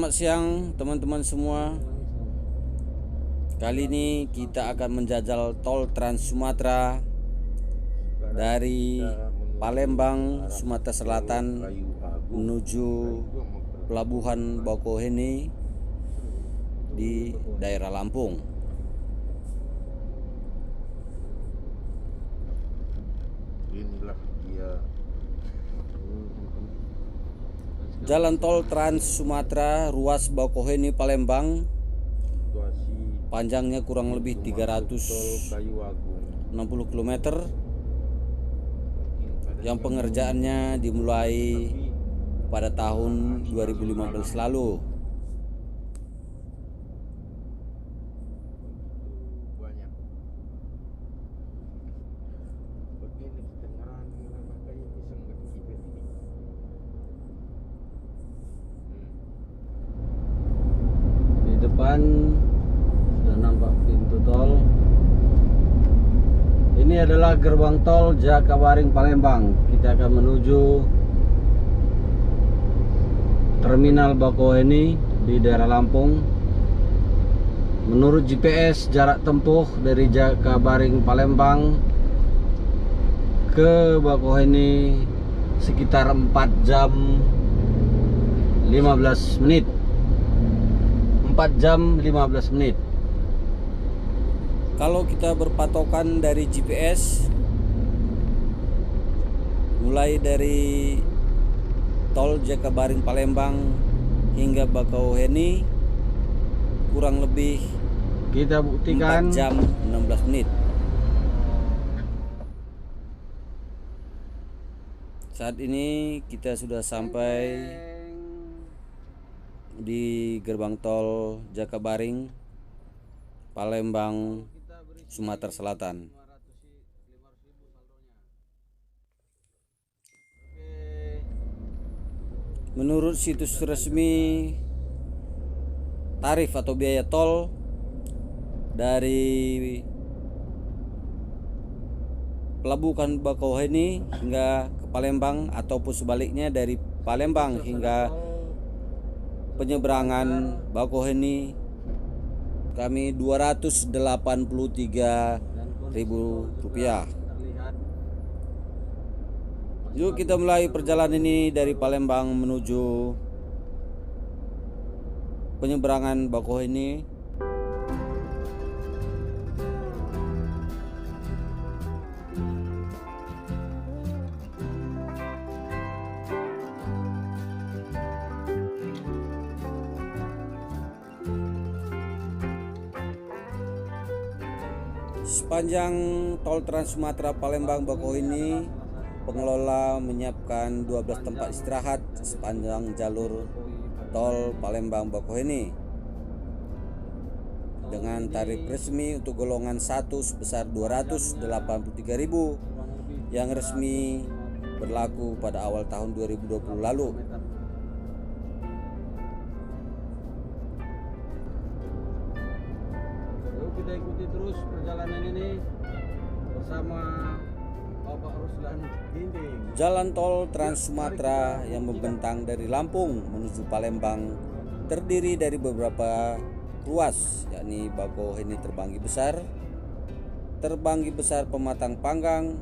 Selamat siang teman-teman semua. Kali ini kita akan menjajal tol Trans Sumatera dari Palembang, Sumatera Selatan menuju Pelabuhan Bakauheni di daerah Lampung. Inilah dia. Jalan tol Trans Sumatera ruas Bakauheni Palembang panjangnya kurang lebih 360 km yang pengerjaannya dimulai pada tahun 2015 lalu. Di depan sudah nampak pintu tol. Ini adalah gerbang tol Jakabaring Palembang. Kita akan menuju Terminal Bakauheni di daerah Lampung. Menurut GPS jarak tempuh dari Jakabaring Palembang ke Bakauheni sekitar 4 jam 15 menit. 4 jam 15 menit. Kalau kita berpatokan dari GPS, mulai dari tol Jakabaring Palembang hingga Bakauheni kurang lebih kita buktikan 4 jam 16 menit. Saat ini kita sudah sampai di gerbang tol Jakabaring Palembang, Sumatera Selatan. Menurut situs resmi, tarif atau biaya tol dari Pelabuhan Bakauheni hingga ke Palembang ataupun sebaliknya dari Palembang hingga penyeberangan Bakauheni kami Rp283.000. Yuk kita mulai perjalanan ini dari Palembang menuju penyeberangan Bakauheni. Sepanjang tol Trans Sumatera Palembang Bakauheni, pengelola menyiapkan 12 tempat istirahat sepanjang jalur tol Palembang Bakauheni dengan tarif resmi untuk golongan 1 sebesar Rp283.000 yang resmi berlaku pada awal tahun 2020 lalu. Kita ikuti terus perjalanan ini bersama Bapak Ruslan Ginting. Jalan tol Trans Sumatera yang membentang dari Lampung menuju Palembang terdiri dari beberapa ruas, yakni Bakauheni Terbanggi Besar Pematang Panggang,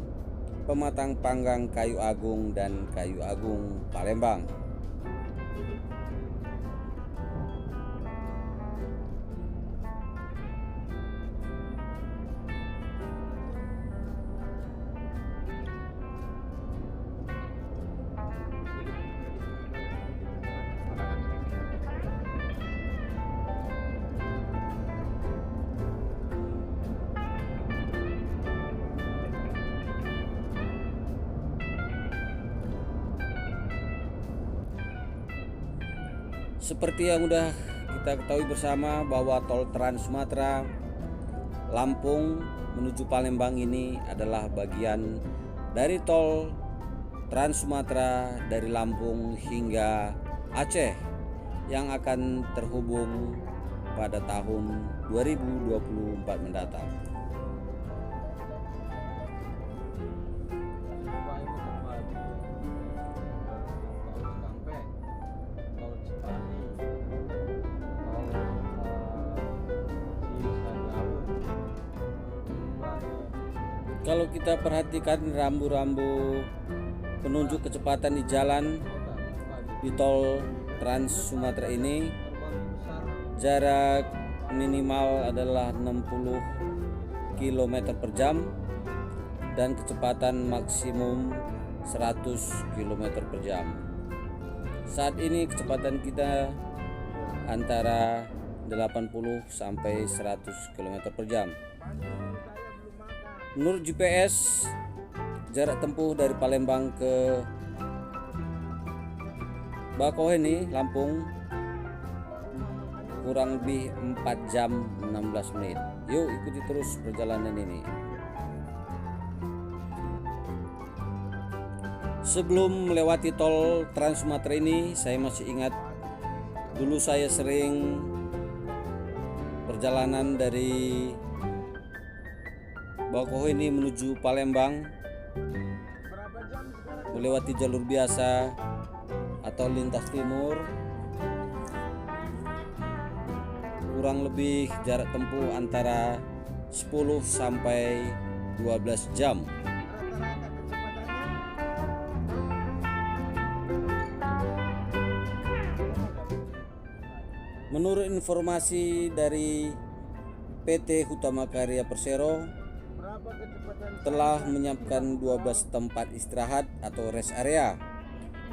Kayu Agung, dan Kayu Agung Palembang. Seperti yang sudah kita ketahui bersama bahwa tol Trans Sumatera Lampung menuju Palembang ini adalah bagian dari tol Trans Sumatera dari Lampung hingga Aceh yang akan terhubung pada tahun 2024 mendatang. Kalau kita perhatikan rambu-rambu penunjuk kecepatan di jalan di tol Trans Sumatera ini, jarak minimal adalah 60 km per jam dan kecepatan maksimum 100 km per jam. Saat ini kecepatan kita antara 80 sampai 100 km per jam. Menurut GPS, jarak tempuh dari Palembang ke Bakauheni, Lampung kurang lebih 4 jam 16 menit. Yuk ikuti terus perjalanan ini. Sebelum melewati tol Trans Sumatera ini, saya masih ingat dulu saya sering perjalanan dari Bakauheni menuju Palembang melewati jalur biasa atau lintas timur, kurang lebih jarak tempuh antara 10 sampai 12 jam. Menurut informasi dari PT Hutama Karya Persero, telah menyiapkan 12 tempat istirahat atau rest area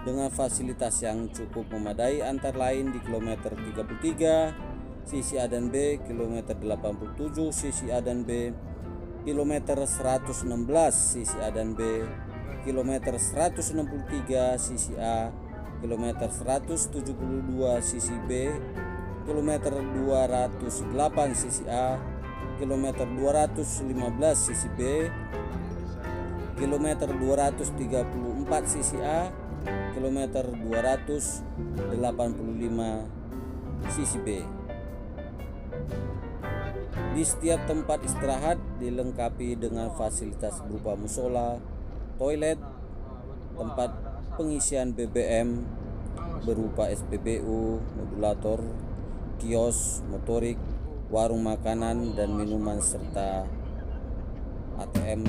dengan fasilitas yang cukup memadai, antara lain di kilometer 33 sisi A dan B, kilometer 87 sisi A dan B, kilometer 116 sisi A dan B, kilometer 163 sisi A, kilometer 172 sisi B, kilometer 208 sisi A, kilometer 215 sisi B, kilometer 234 sisi A, kilometer 285 sisi B. Di setiap tempat istirahat dilengkapi dengan fasilitas berupa musola, toilet, tempat pengisian BBM berupa SPBU, modulator, kios, motorik, warung makanan dan minuman serta ATM.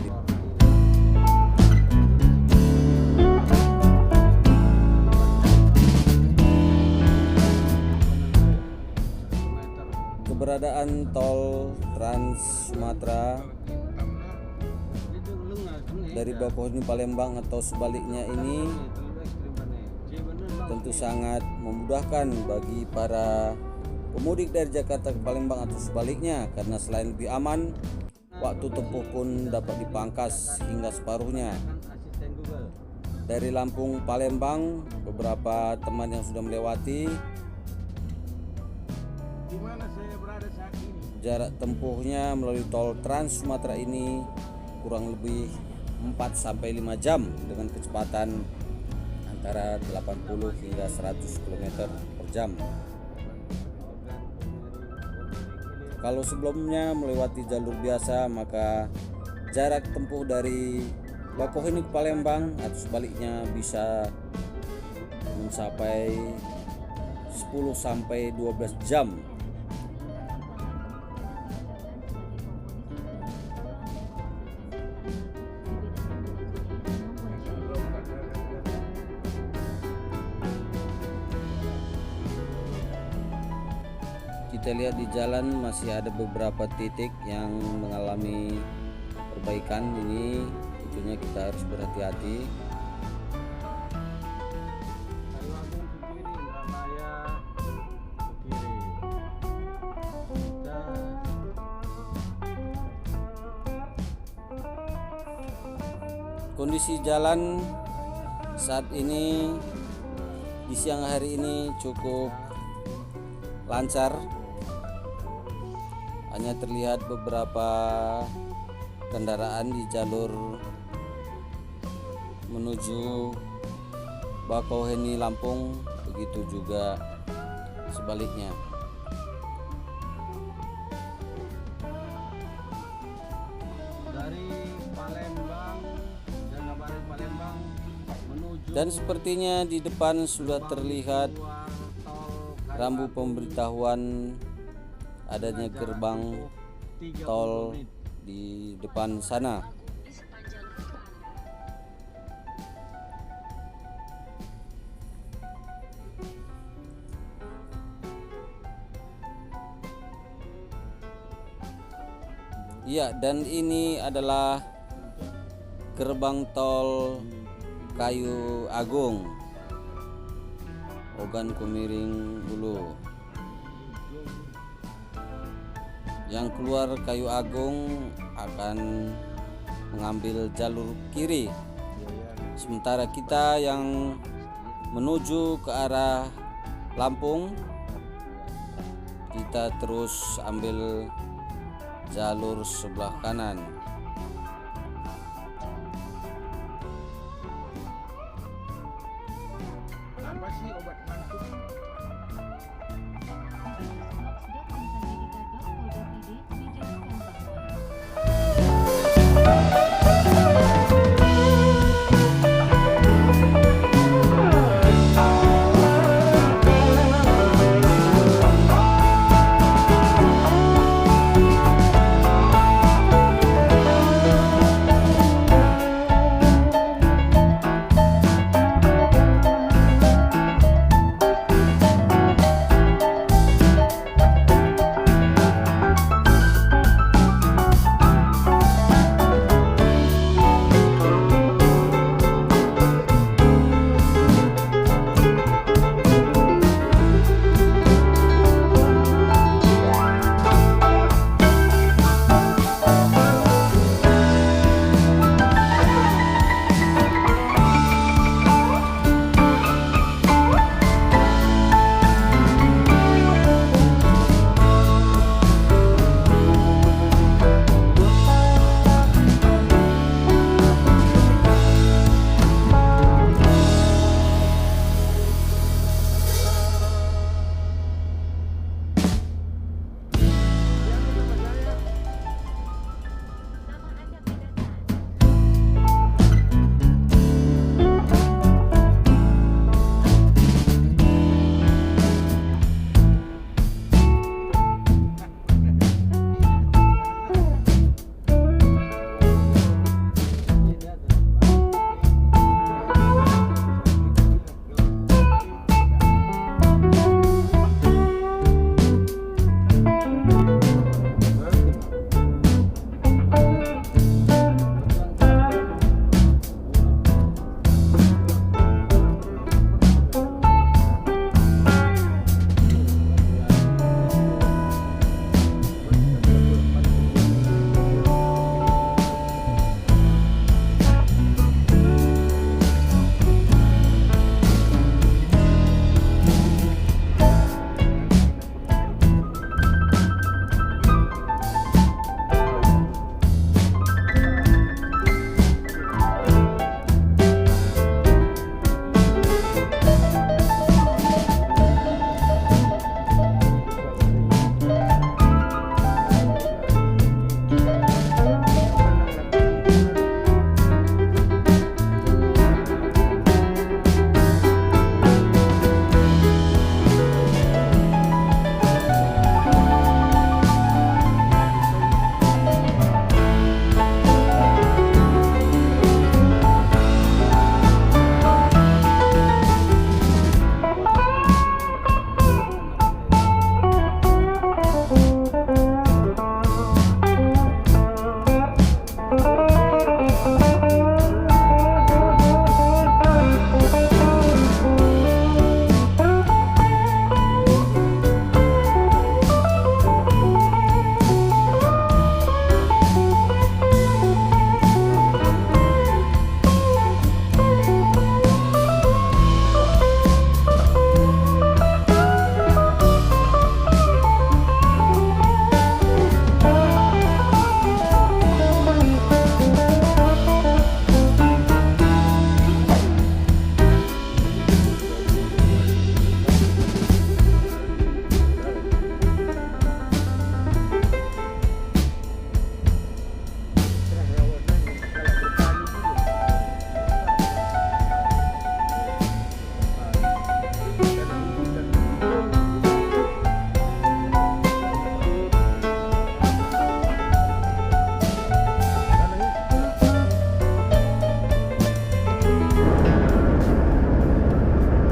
Keberadaan tol Trans Sumatera dari Bakauheni Palembang atau sebaliknya ini tentu sangat memudahkan bagi para pemudik dari Jakarta ke Palembang atau sebaliknya, karena selain lebih aman, waktu tempuh pun dapat dipangkas hingga separuhnya. Dari Lampung Palembang, beberapa teman yang sudah melewati, jarak tempuhnya melalui tol Trans Sumatera ini kurang lebih 4 sampai 5 jam dengan kecepatan antara 80 hingga 100 km per jam. Kalau sebelumnya melewati jalur biasa, maka jarak tempuh dari Bakauheni ke Palembang atau sebaliknya bisa mencapai 10 sampai 12 jam. Kita lihat di jalan masih ada beberapa titik yang mengalami perbaikan. Ini tentunya kita harus berhati-hati. Kondisi jalan saat ini di siang hari ini cukup lancar. Hanya terlihat beberapa kendaraan di jalur menuju Bakauheni Lampung, begitu juga sebaliknya. Dari Palembang dan Ngabarit Palembang menuju, dan sepertinya di depan sudah terlihat rambu pemberitahuan adanya gerbang tol di depan sana. Iya, dan ini adalah gerbang tol Kayu Agung, Ogan Kumiring Hulu. Yang keluar Kayu Agung akan mengambil jalur kiri, sementara kita yang menuju ke arah Lampung kita terus ambil jalur sebelah kanan. Apa sih obat ngantuk?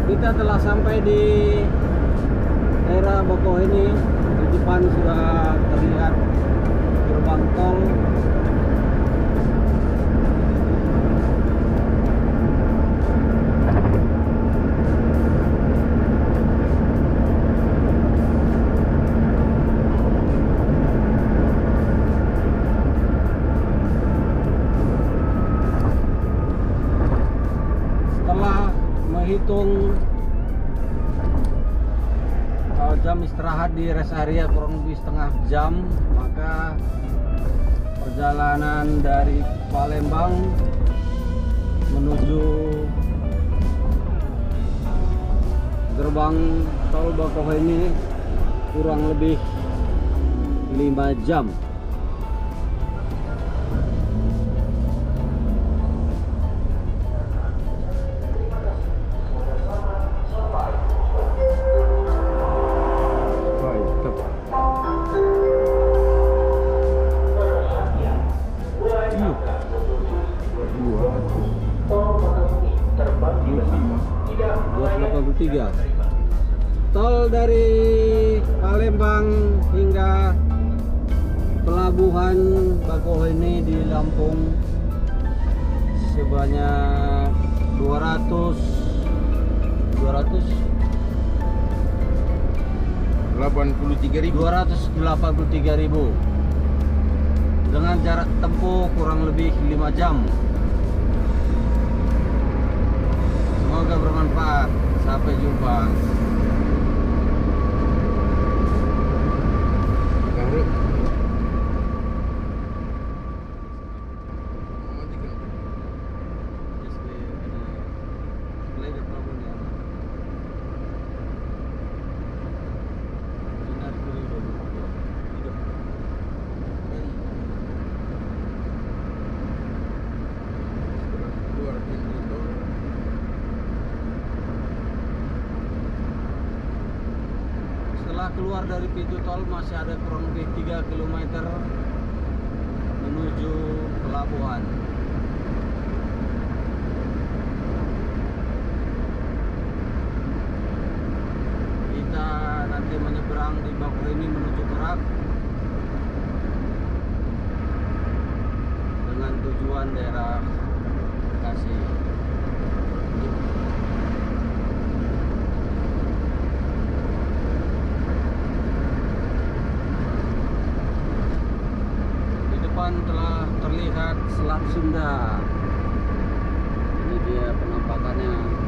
Kita telah sampai di daerah Boko ini. Di depan sudah terlihat gerbang tol. Setelah menghitung jam istirahat di rest area kurang lebih setengah jam, maka perjalanan dari Palembang menuju gerbang tol Bakauheni kurang lebih 5 jam. Tol dari Palembang hingga pelabuhan Bakauheni di Lampung sebanyak 283.000 dengan jarak tempuh kurang lebih 5 jam. Semoga bermanfaat. Sampai jumpa. Keluar dari pintu tol masih ada kurang lebih 3 km menuju pelabuhan. Kita nanti menyeberang di Bakauheni menuju Merak dengan tujuan daerah Bekasi. Telah terlihat Selat Sunda. Ini dia penampakannya.